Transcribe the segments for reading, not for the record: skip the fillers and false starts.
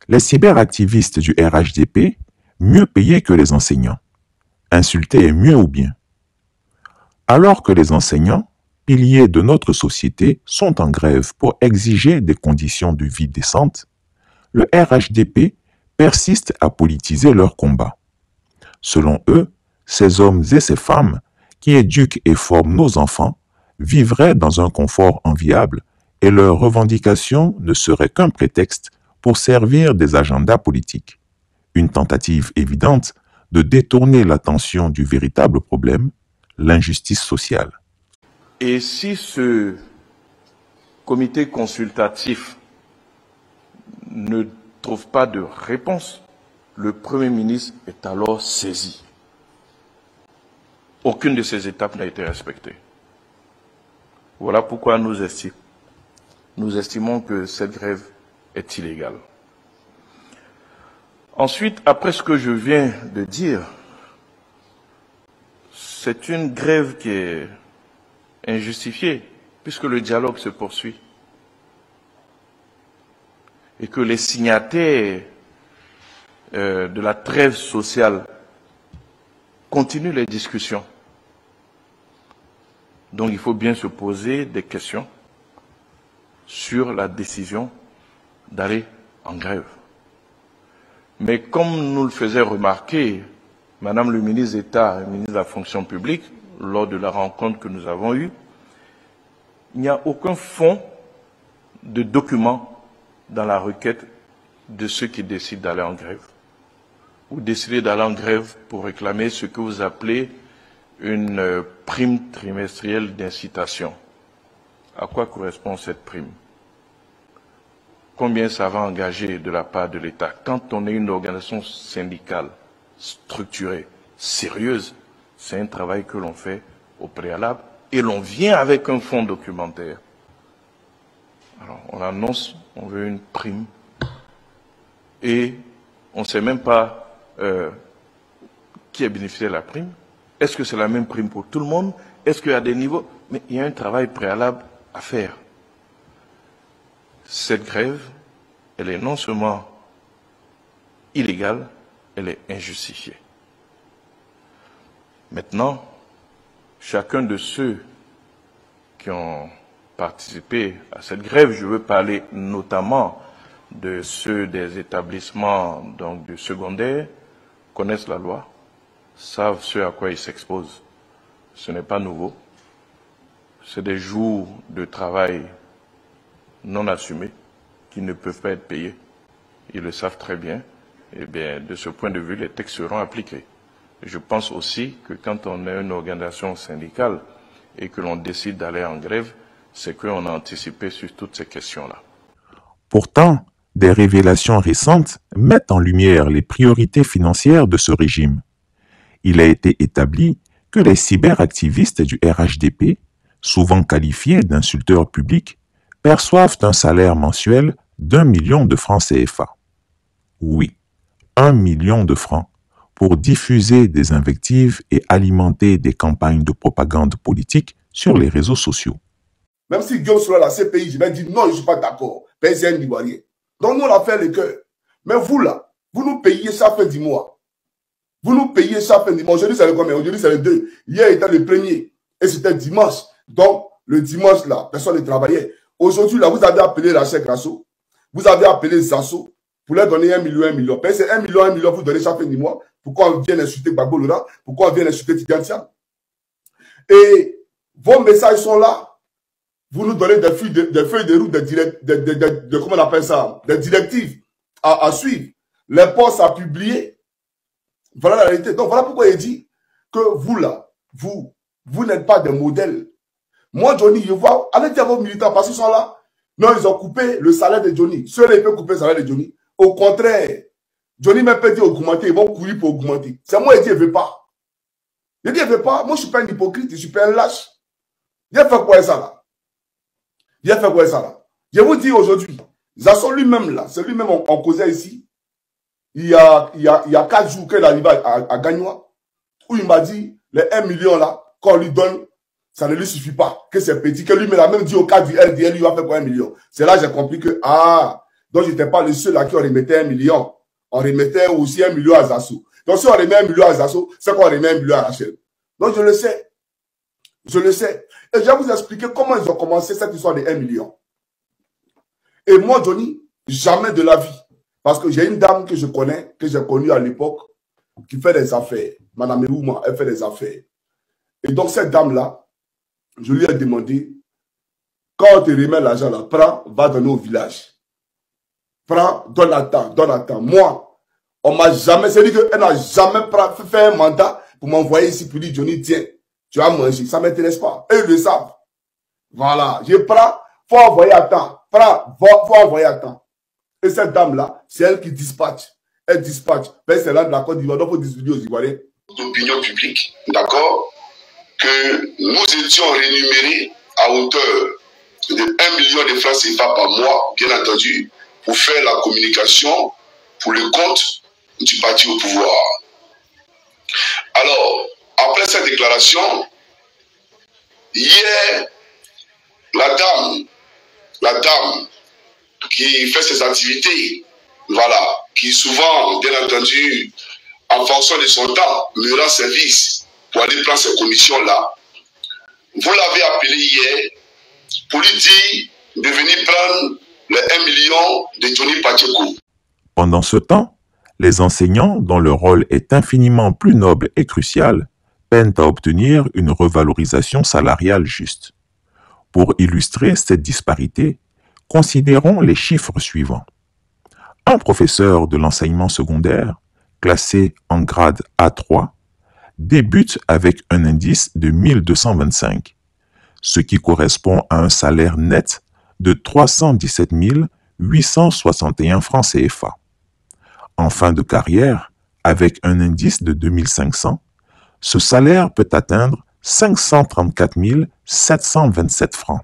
Les cyberactivistes du RHDP, mieux payés que les enseignants. Insultés mieux ou bien. Alors que les enseignants, piliers de notre société, sont en grève pour exiger des conditions de vie décentes, le RHDP persiste à politiser leur combat. Selon eux, ces hommes et ces femmes qui éduquent et forment nos enfants vivraient dans un confort enviable et leurs revendications ne seraient qu'un prétexte pour servir des agendas politiques. Une tentative évidente de détourner l'attention du véritable problème, l'injustice sociale. Et si ce comité consultatif ne trouve pas de réponse, le Premier ministre est alors saisi. Aucune de ces étapes n'a été respectée. Voilà pourquoi nous estimons que cette grève est illégale. Ensuite, après ce que je viens de dire, c'est une grève qui est injustifiée, puisque le dialogue se poursuit. Et que les signataires de la trêve sociale continuent les discussions. Donc il faut bien se poser des questions sur la décision d'aller en grève. Mais comme nous le faisait remarquer Madame le ministre d'État et ministre de la Fonction publique, lors de la rencontre que nous avons eue, il n'y a aucun fond de document dans la requête de ceux qui décident d'aller en grève. Ou décider d'aller en grève pour réclamer ce que vous appelez une prime trimestrielle d'incitation. À quoi correspond cette prime? Combien ça va engager de la part de l'État? Quand on est une organisation syndicale structurée, sérieuse, c'est un travail que l'on fait au préalable et l'on vient avec un fonds documentaire. Alors, on annonce, on veut une prime et on ne sait même pas qui a bénéficié de la prime. Est-ce que c'est la même prime pour tout le monde? Est-ce qu'il y a des niveaux? Mais il y a un travail préalable à faire. Cette grève, elle est non seulement illégale, elle est injustifiée. Maintenant, chacun de ceux qui ont participé à cette grève, je veux parler notamment de ceux des établissements donc du secondaire, connaissent la loi, savent ce à quoi ils s'exposent. Ce n'est pas nouveau. C'est des jours de travail non assumés qui ne peuvent pas être payés. Ils le savent très bien. Eh bien, de ce point de vue, les textes seront appliqués. Je pense aussi que quand on est une organisation syndicale et que l'on décide d'aller en grève, c'est qu'on a anticipé sur toutes ces questions-là. Pourtant, des révélations récentes mettent en lumière les priorités financières de ce régime. Il a été établi que les cyberactivistes du RHDP, souvent qualifiés d'insulteurs publics, perçoivent un salaire mensuel d'1 million de francs CFA. Oui, 1 million de francs pour diffuser des invectives et alimenter des campagnes de propagande politique sur les réseaux sociaux. Même si Guillaume sera la CPI, je vais dire non, je ne suis pas d'accord. Payez un Ivoirien. Donc nous, on a fait le cœur. Mais vous là, vous nous payez chaque fin du mois. Vous nous payez chaque fin du mois. Aujourd'hui, c'est le combien? Aujourd'hui, c'est le 2. Hier était le 1er. Et c'était dimanche. Donc, le dimanche là, personne ne travaillait. Aujourd'hui, là, vous avez appelé Rachel Grasso. Vous avez appelé Zasso pour leur donner 1 million. Payez 1 million, vous donnez chaque fin du mois. Pourquoi on vient insulter Gbagbo Laurent? Pourquoi on vient insulter Tigantia? Et vos messages sont là. Vous nous donnez des feuilles de route, comment on appelle ça, des directives à suivre. Les postes à publier. Voilà la réalité. Donc voilà pourquoi il dit que vous là, vous n'êtes pas des modèles. Moi, Johnny, je vois, allez dire à vos militants parce qu'ils sont là. Non, ils ont coupé le salaire de Johnny. Ceux-là, ils peuvent couper le salaire de Johnny. Au contraire, Johnny m'a pas dit augmenter, ils vont courir pour augmenter. C'est moi, il dit, il ne veut pas. Il dit, il ne veut pas. Moi, je ne suis pas un hypocrite, je suis pas un lâche. Il a fait quoi ça là? Il a fait quoi ça là? Je vous dis aujourd'hui, Zasso lui-même là, c'est lui-même on causait ici. Il y a 4 jours qu'il arrive à Gagnois, où il m'a dit, les 1 million là, qu'on lui donne, ça ne lui suffit pas, que c'est petit, que lui-même a même dit au cas du LDL, il va faire quoi 1 million. C'est là que j'ai compris que, Donc, je n'étais pas le seul à qui on remettait 1 million. On remettait aussi 1 million à Zasso. Donc, si on remet 1 million à Zasso, c'est qu'on remet 1 million à Rachel. Donc, je le sais. Je le sais. Et je vais vous expliquer comment ils ont commencé cette histoire de 1 million. Et moi, Johnny, jamais de la vie. Parce que j'ai une dame que je connais, que j'ai connue à l'époque, qui fait des affaires. Madame Elouma, elle fait des affaires. Et donc, cette dame-là, je lui ai demandé, quand on te remet l'argent là, prends, va donner au village. Prends, donne à temps. Moi, on m'a jamais, c'est-à-dire qu'elle n'a jamais fait un mandat pour m'envoyer ici pour dire, Johnny, tiens, tu vas manger. Ça ne m'intéresse pas. Eux le savent. Voilà. Je prends, faut envoyer à temps. Prends, faut envoyer à temps. Et cette dame-là, c'est elle qui dispatche. Elle dispatche. Ben, c'est là de la Côte d'Ivoire. Donc, il faut distribuer aux Ivoiriens. D'opinion publique, d'accord, que nous étions rémunérés à hauteur de 1 million de francs CFA par mois, bien entendu, pour faire la communication pour le compte du parti au pouvoir. Alors, après cette déclaration, hier, la dame qui fait ses activités, voilà, qui souvent, bien entendu, en fonction de son temps, me rend service pour aller prendre ces commissions-là, vous l'avez appelé hier pour lui dire de venir prendre les 1 million de Johnny Pacheco. Pendant ce temps, les enseignants, dont le rôle est infiniment plus noble et crucial, peinent à obtenir une revalorisation salariale juste. Pour illustrer cette disparité, considérons les chiffres suivants. Un professeur de l'enseignement secondaire, classé en grade A3, débute avec un indice de 1225, ce qui correspond à un salaire net de 317 861 francs CFA. En fin de carrière, avec un indice de 2500, ce salaire peut atteindre 534 727 francs.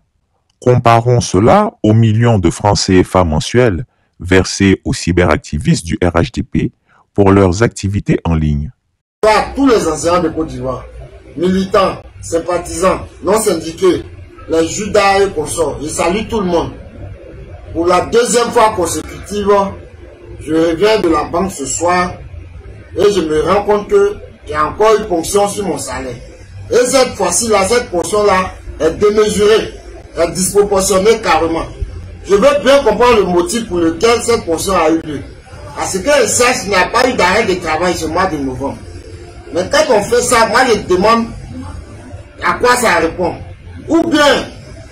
Comparons cela aux millions de francs CFA mensuels versés aux cyberactivistes du RHDP pour leurs activités en ligne. À tous les enseignants de Côte d'Ivoire, militants, sympathisants, non syndiqués, les Judas et consorts, je salue tout le monde. Pour la deuxième fois consécutive, je reviens de la banque ce soir et je me rends compte qu'il y a encore une ponction sur mon salaire. Et cette fois-ci, cette ponction-là est démesurée, est disproportionnée carrément. Je veux bien comprendre le motif pour lequel cette ponction a eu lieu. Parce que le SACH n'a pas eu d'arrêt de travail ce mois de novembre. Mais quand on fait ça, moi je demande à quoi ça répond. Ou bien,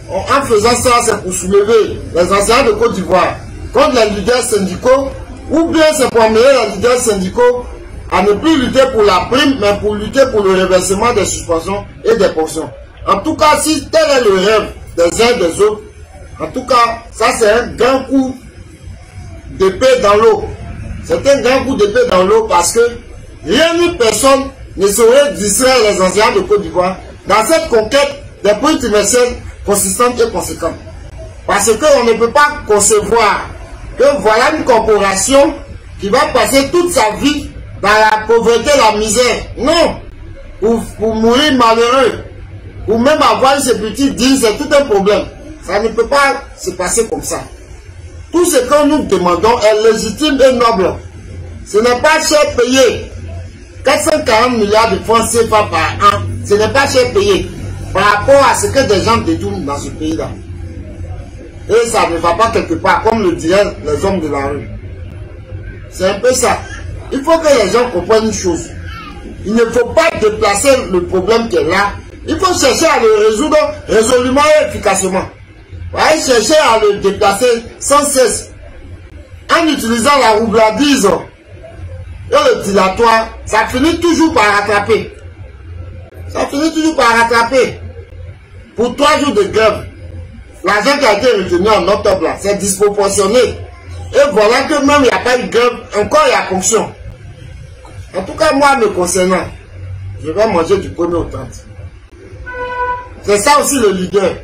en faisant ça, c'est pour soulever les enseignants de Côte d'Ivoire contre les leaders syndicaux, ou bien c'est pour amener les leaders syndicaux à ne plus lutter pour la prime, mais pour lutter pour le reversement des suspensions et des pensions. En tout cas, si tel est le rêve des uns et des autres, en tout cas, ça c'est un grand coup d'épée dans l'eau. C'est un grand coup d'épée dans l'eau parce que rien ni personne ne saurait distraire les enseignants de Côte d'Ivoire dans cette conquête des points trimestriels consistantes et conséquentes. Parce qu'on ne peut pas concevoir que voilà une corporation qui va passer toute sa vie dans la pauvreté, la misère. Non, pour mourir malheureux, ou même avoir ce petit digne, c'est tout un problème. Ça ne peut pas se passer comme ça. Tout ce que nous demandons est légitime et noble. Ce n'est pas cher payé. 440 milliards de francs CFA par an, ce n'est pas cher payé par rapport à ce que des gens détournent dans ce pays-là. Et ça ne va pas quelque part, comme le diraient les hommes de la rue. C'est un peu ça. Il faut que les gens comprennent une chose. Il ne faut pas déplacer le problème qui est là. Il faut chercher à le résoudre résolument et efficacement. Ouais, chercher à le déplacer sans cesse. En utilisant la roublardise et le dilatoire, ça finit toujours par rattraper. Ça finit toujours par rattraper. Pour 3 jours de grève, l'argent qui a été retenu en octobre, c'est disproportionné. Et voilà que même il n'y a pas eu de grève, encore il y a fonction. En tout cas, moi, me concernant, je vais manger du 1er au 30. C'est ça aussi le leader.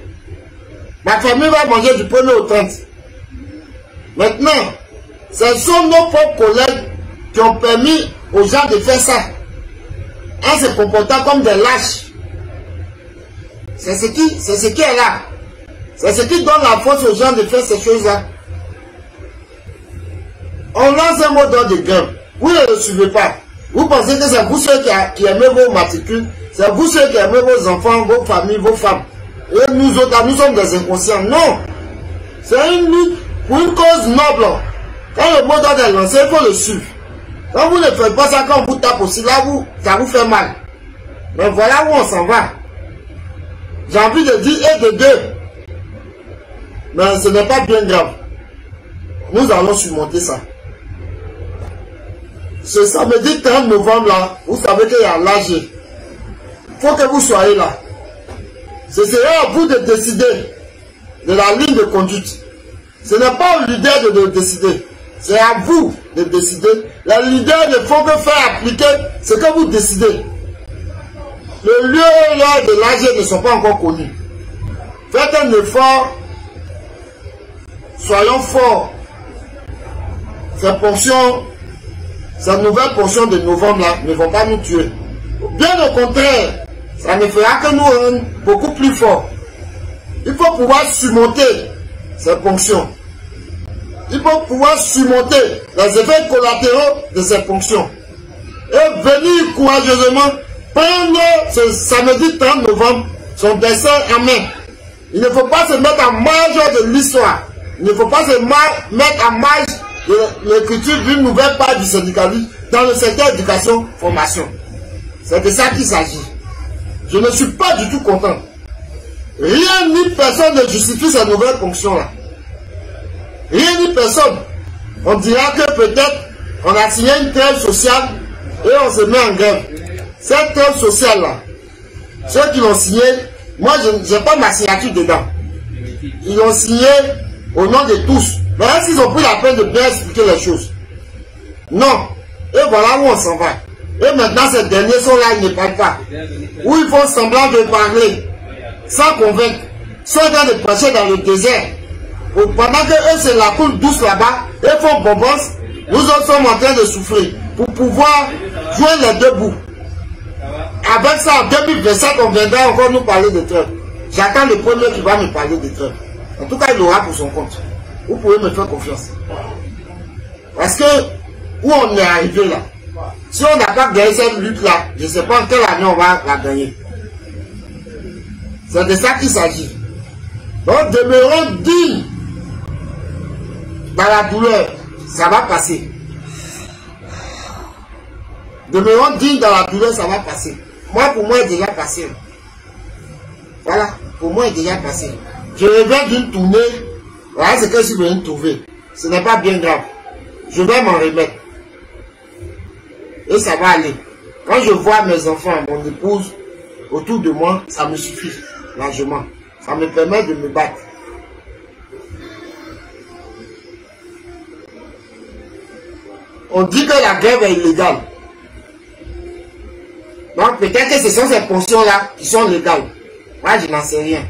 Ma famille va manger du 1er au 30. Maintenant, ce sont nos propres collègues qui ont permis aux gens de faire ça, en se comportant comme des lâches. C'est ce qui est là. C'est ce qui donne la force aux gens de faire ces choses-là. On lance un mot d'ordre de grève. Vous ne le suivez pas. Vous pensez que c'est vous ceux qui aimez vos matricules, c'est vous ceux qui aimez vos enfants, vos familles, vos femmes. Et nous autres, nous sommes des inconscients. Non. C'est une lutte pour une cause noble. Quand le mot d'ordre est lancé, il faut le suivre. Quand vous ne faites pas ça, quand on vous tape aussi, là, ça vous fait mal. Mais voilà où on s'en va. J'ai envie de dire et de deux. Mais ce n'est pas bien grave. Nous allons surmonter ça. Ce samedi 30 novembre là, vous savez qu'il y a l'AG. Il faut que vous soyez là. Ce sera à vous de décider de la ligne de conduite. Ce n'est pas au leader de décider. C'est à vous de décider. Les leaders ne font que faire appliquer ce que vous décidez. Le lieu et l'heure de l'AG ne sont pas encore connus. Faites un effort. Soyons forts. Ces nouvelles ponctions de novembre là ne vont pas nous tuer. Bien au contraire, ça ne fera que nous rendre beaucoup plus forts. Il faut pouvoir surmonter ces ponctions. Il faut pouvoir surmonter les effets collatéraux de ces ponctions. Et venir courageusement prendre ce samedi 30 novembre son destin en main. Il ne faut pas se mettre en marge de l'histoire. Il ne faut pas se mettre en marge de l'écriture d'une nouvelle page du syndicalisme dans le secteur éducation-formation. C'est de ça qu'il s'agit. Je ne suis pas du tout content. Rien ni personne ne justifie cette nouvelle fonction-là. Rien ni personne. On dira que peut-être on a signé une trêve sociale et on se met en grève. Cette trêve sociale-là, ceux qui l'ont signé, moi je n'ai pas ma signature dedans. Ils l'ont signé au nom de tous. Mais est-ce qu'ils ont pris la peine de bien expliquer les choses? Non. Et voilà où on s'en va. Et maintenant, ces derniers sont là, ils ne parlent pas. Où ils font semblant de parler, sans convaincre. Ils sont en train de prêcher dans le désert. Pendant qu'eux se la coulent douce là-bas, et font bonbons, nous autres sommes en train de souffler. Pour pouvoir jouer les deux bouts. Avec ça, en 2027, on viendra encore nous parler de trêve. J'attends le premier qui va me parler de trêve. En tout cas, il l'aura pour son compte. Vous pouvez me faire confiance. Parce que, où on est arrivé là, si on n'a pas gagné cette lutte-là, je ne sais pas en quelle année on va la gagner. C'est de ça qu'il s'agit. Donc, demeurons dignes dans la douleur. Ça va passer. Demeurons dignes dans la douleur, ça va passer. Moi, pour moi, il est déjà passé. Voilà, pour moi, il est déjà passé. Je reviens d'une tournée. Voilà ce que je suis venu trouver. Ce n'est pas bien grave. Je vais m'en remettre. Et ça va aller. Quand je vois mes enfants, mon épouse, autour de moi, ça me suffit largement. Ça me permet de me battre. On dit que la grève est illégale. Donc peut-être que ce sont ces ponctions-là qui sont légales. Moi, je n'en sais rien.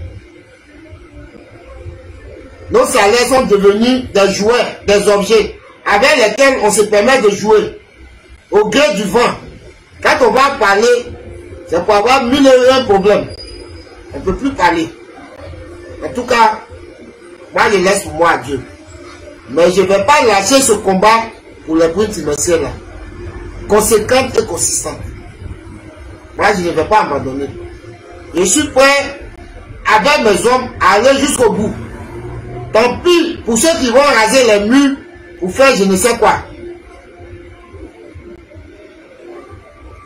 Nos salaires sont devenus des jouets, des objets, avec lesquels on se permet de jouer. Au gré du vent. Quand on va parler, c'est pour avoir 1001 problèmes. On ne peut plus parler. En tout cas, moi je laisse pour moi à Dieu. Mais je ne vais pas lâcher ce combat pour les bruits financiers là. Conséquente et consistante. Moi je ne vais pas abandonner. Je suis prêt avec mes hommes à aller jusqu'au bout. Tant pis pour ceux qui vont raser les murs pour faire je ne sais quoi.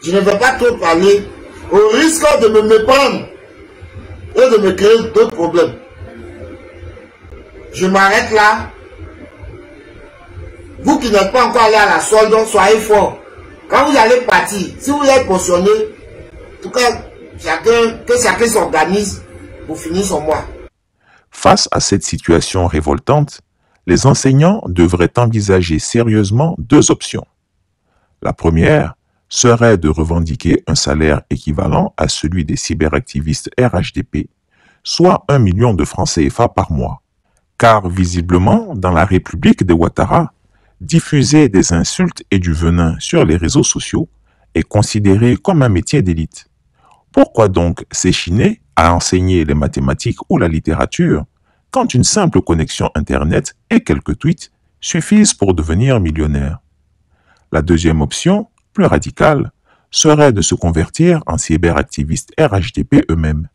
Je ne vais pas trop parler au risque de me méprendre et de me créer d'autres problèmes. Je m'arrête là. Vous qui n'êtes pas encore allé à la solde, donc soyez forts. Quand vous allez partir, si vous êtes pensionné, en tout cas, que chacun s'organise pour finir son mois. Face à cette situation révoltante, les enseignants devraient envisager sérieusement deux options. La première serait de revendiquer un salaire équivalent à celui des cyberactivistes RHDP, soit 1 million de francs CFA par mois. Car visiblement, dans la République de Ouattara, diffuser des insultes et du venin sur les réseaux sociaux est considéré comme un métier d'élite. Pourquoi donc s'échiner à enseigner les mathématiques ou la littérature quand une simple connexion Internet et quelques tweets suffisent pour devenir millionnaires. La deuxième option, plus radicale, serait de se convertir en cyberactivistes RHDP eux-mêmes.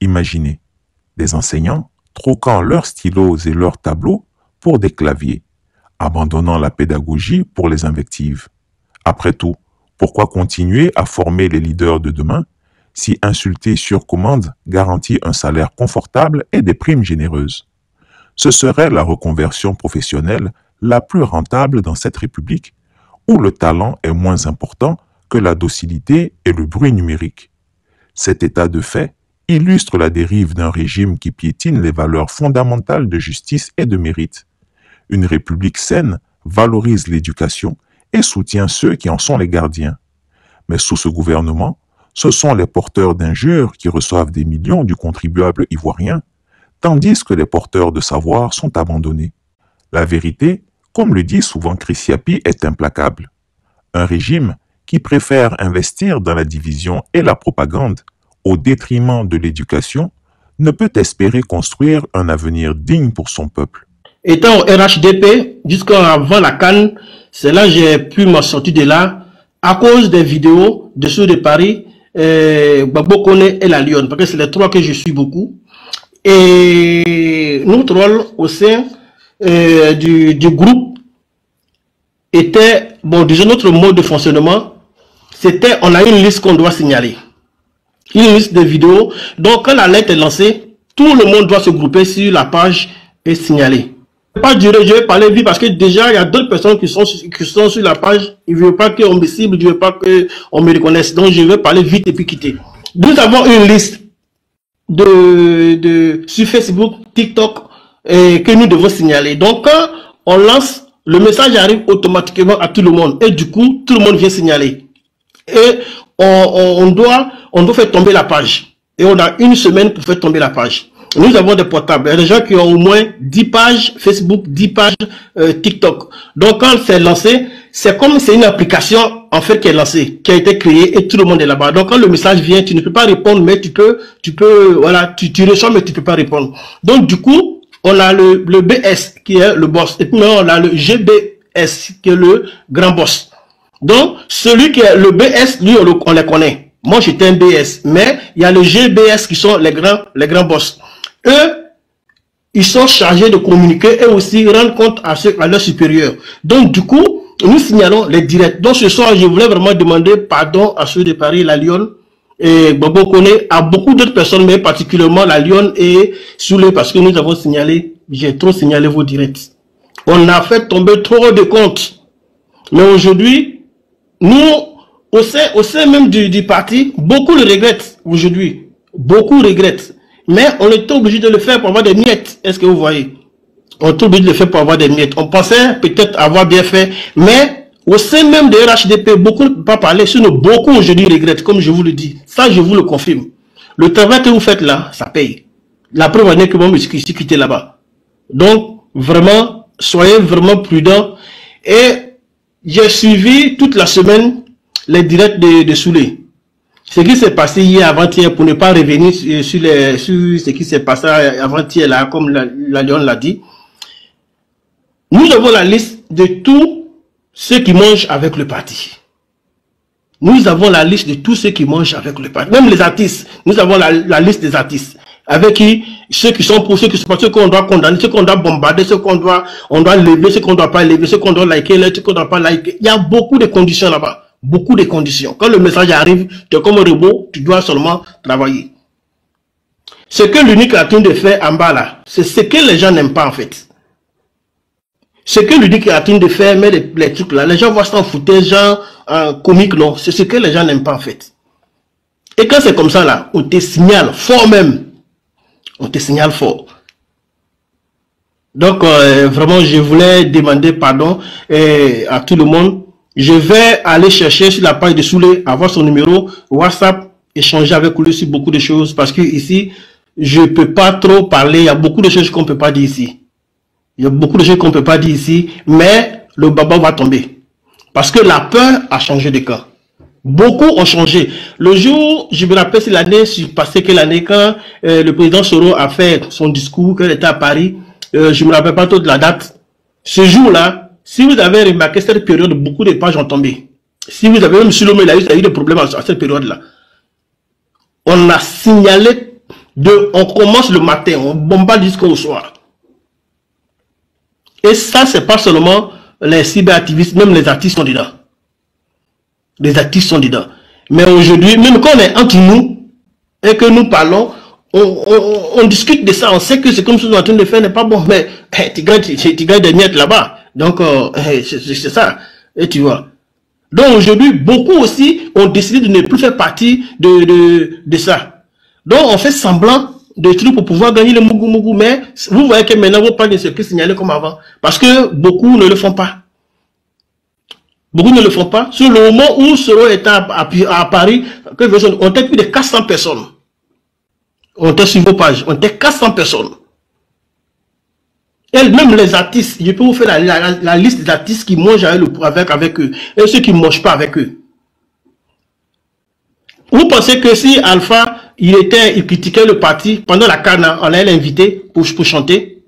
Imaginez, des enseignants troquant leurs stylos et leurs tableaux pour des claviers, abandonnant la pédagogie pour les invectives. Après tout, pourquoi continuer à former les leaders de demain si insulter sur commande garantit un salaire confortable et des primes généreuses? Ce serait la reconversion professionnelle la plus rentable dans cette république où le talent est moins important que la docilité et le bruit numérique. Cet état de fait illustre la dérive d'un régime qui piétine les valeurs fondamentales de justice et de mérite. Une république saine valorise l'éducation et soutient ceux qui en sont les gardiens. Mais sous ce gouvernement, ce sont les porteurs d'injures qui reçoivent des millions du contribuable ivoirien, tandis que les porteurs de savoir sont abandonnés. La vérité, comme le dit souvent Christiapi, est implacable. Un régime qui préfère investir dans la division et la propagande au détriment de l'éducation ne peut espérer construire un avenir digne pour son peuple. Étant au RHDP, jusqu'avant la CAN, c'est là que j'ai pu m'en sortir de là, à cause des vidéos de ceux de Paris, Gbagbo Kone et la Lyon, parce que c'est les trois que je suis beaucoup. Et notre rôle au sein du groupe était, bon, disons notre mode de fonctionnement, c'était, on a une liste qu'on doit signaler. Une liste de vidéos. Donc, quand la lettre est lancée, tout le monde doit se grouper sur la page et signaler. Je ne vais pas durer, je vais parler vite parce que déjà, il y a d'autres personnes qui sont sur la page. Ils ne veulent pas qu'on me cible, ils ne veulent pas qu'on me reconnaisse. Donc, je vais parler vite et puis quitter. Nous avons une liste sur Facebook, TikTok, que nous devons signaler. Donc, quand on lance, le message arrive automatiquement à tout le monde. Et du coup, tout le monde vient signaler. Et on doit faire tomber la page. Et on a une semaine pour faire tomber la page. Nous avons des portables. Il y a des gens qui ont au moins 10 pages Facebook, 10 pages TikTok. Donc quand c'est lancé, c'est comme c'est une application en fait qui est lancée, qui a été créée et tout le monde est là-bas. Donc quand le message vient, tu ne peux pas répondre, mais tu peux, voilà, tu reçois mais tu peux pas répondre. Donc du coup, on a le BS qui est le boss. Et puis on a le GBS qui est le grand boss. Donc, celui qui est le BS, lui, on les connaît. Moi, j'étais un BS. Mais, il y a le GBS qui sont les grands boss. Eux, ils sont chargés de communiquer et aussi rendre compte à leurs supérieurs. Donc, du coup, nous signalons les directs. Donc, ce soir, je voulais vraiment demander pardon à ceux de Paris, la Lyon, et Gbagbo Kone, à beaucoup d'autres personnes, mais particulièrement la Lyon et Soulé, parce que nous avons signalé, j'ai trop signalé vos directs. On a fait tomber trop de comptes. Mais aujourd'hui, nous, au sein même du parti, beaucoup le regrettent aujourd'hui. Beaucoup regrettent. Mais on était obligé de le faire pour avoir des miettes. Est-ce que vous voyez? On était obligé de le faire pour avoir des miettes. On pensait peut-être avoir bien fait. Mais au sein même de RHDP, beaucoup ne peuvent pas parler. Sinon, beaucoup aujourd'hui regrettent, comme je vous le dis. Ça, je vous le confirme. Le travail que vous faites là, ça paye. La preuve en est que moi, je suis quitté là-bas. Donc, vraiment, soyez vraiment prudents. Et j'ai suivi toute la semaine les directs de Soulé. Ce qui s'est passé hier, avant-hier, pour ne pas revenir sur ce qui s'est passé avant-hier, là, comme la Lyon l'a dit. Nous avons la liste de tous ceux qui mangent avec le parti. Nous avons la liste de tous ceux qui mangent avec le parti. Même les artistes, nous avons la liste des artistes. Avec qui, ceux qui sont pour, ceux qui sont pas, ceux qu'on doit condamner, ceux qu'on doit bombarder, ceux qu'on doit lever, ceux qu'on doit pas lever, ceux qu'on doit liker, ceux qu'on doit pas liker. Il y a beaucoup de conditions là-bas. Beaucoup de conditions. Quand le message arrive, tu es comme un robot, tu dois seulement travailler. Ce que l'unique a de faire en bas là, c'est ce que les gens n'aiment pas en fait. Ce que l'unique a de faire, mais les trucs là, les gens voient ça en foutage, genre comique, non. C'est ce que les gens n'aiment pas en fait. Et quand c'est comme ça là, on te signale fort même. On te signale fort. Donc, vraiment, je voulais demander pardon à tout le monde. Je vais aller chercher sur la page de Soulé, avoir son numéro, WhatsApp, échanger avec lui sur beaucoup de choses. Parce que ici, je ne peux pas trop parler. Il y a beaucoup de choses qu'on ne peut pas dire ici. Il y a beaucoup de choses qu'on ne peut pas dire ici. Mais le baba va tomber. Parce que la peur a changé de camp. Beaucoup ont changé. Le jour, je me rappelle, c'est l'année passée, que l'année quand le président Soro a fait son discours, qu'il était à Paris, je me rappelle pas trop de la date. Ce jour-là, si vous avez remarqué cette période, beaucoup de pages ont tombé. Si vous avez même sur le mail, il y a eu des problèmes à cette période-là. On a signalé, on commence le matin, on bombarde jusqu'au soir. Et ça, c'est pas seulement les cyberactivistes, même les artistes sont dedans. Les artistes sont dedans. Mais aujourd'hui, même quand on est entre nous et que nous parlons, on discute de ça, on sait que c'est comme ce qu'on est en train de faire n'est pas bon, mais tu gagnes des miettes là-bas. Donc, c'est ça. Et tu vois. Donc aujourd'hui, beaucoup aussi ont décidé de ne plus faire partie de ça. Donc on fait semblant de trucs pour pouvoir gagner le mougou, mais vous voyez que maintenant vos pages ne sont plus signalées comme avant. Parce que beaucoup ne le font pas. Beaucoup ne le font pas. Sur le moment où Soro était à Paris, on était plus de 400 personnes. On était sur vos pages, on était 400 personnes. Et même les artistes, je peux vous faire la liste des artistes qui mangent avec eux et ceux qui ne mangent pas avec eux. Vous pensez que si Alpha, il critiquait le parti pendant la Cana, on allait l'inviter pour chanter?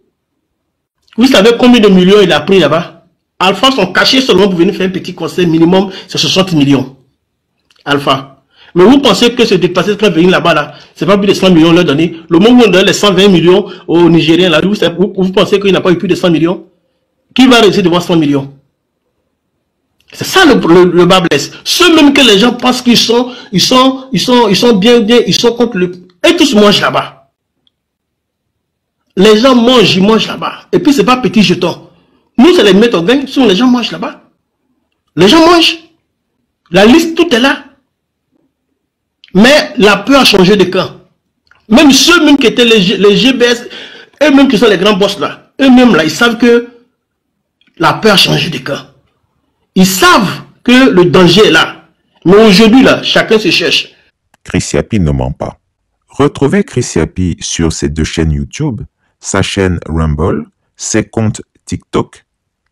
Vous savez combien de millions il a pris là-bas? Alpha sont cachés seulement pour venir faire un petit concert minimum, c'est 60 millions. Alpha. Mais vous pensez que ce déplacé qui va venir là-bas, là, c'est pas plus de 100 millions leur donner. Le moment où on donne les 120 millions aux Nigériens, là, vous pensez qu'il n'a pas eu plus de 100 millions? Qui va réussir de voir 100 millions? C'est ça le bas blesse. Ceux même que les gens pensent qu'ils sont bien, ils sont contre le... Et tous mangent là-bas. Les gens mangent, ils mangent là-bas. Et puis c'est pas petit jeton. Nous, c'est les mettre au gain, sinon les gens mangent là-bas. Les gens mangent. La liste, tout est là. Mais la peur a changé de camp. Même ceux même qui étaient les GBS, eux-mêmes qui sont les grands boss là, eux-mêmes là, ils savent que la peur a changé de camp. Ils savent que le danger est là. Mais aujourd'hui là, chacun se cherche. Chris Yapi ne ment pas. Retrouvez Chris Yapi sur ses 2 chaînes YouTube, sa chaîne Rumble, ses comptes TikTok,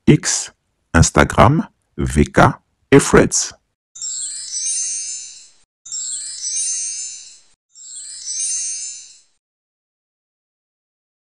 X, Instagram, VK et Threads.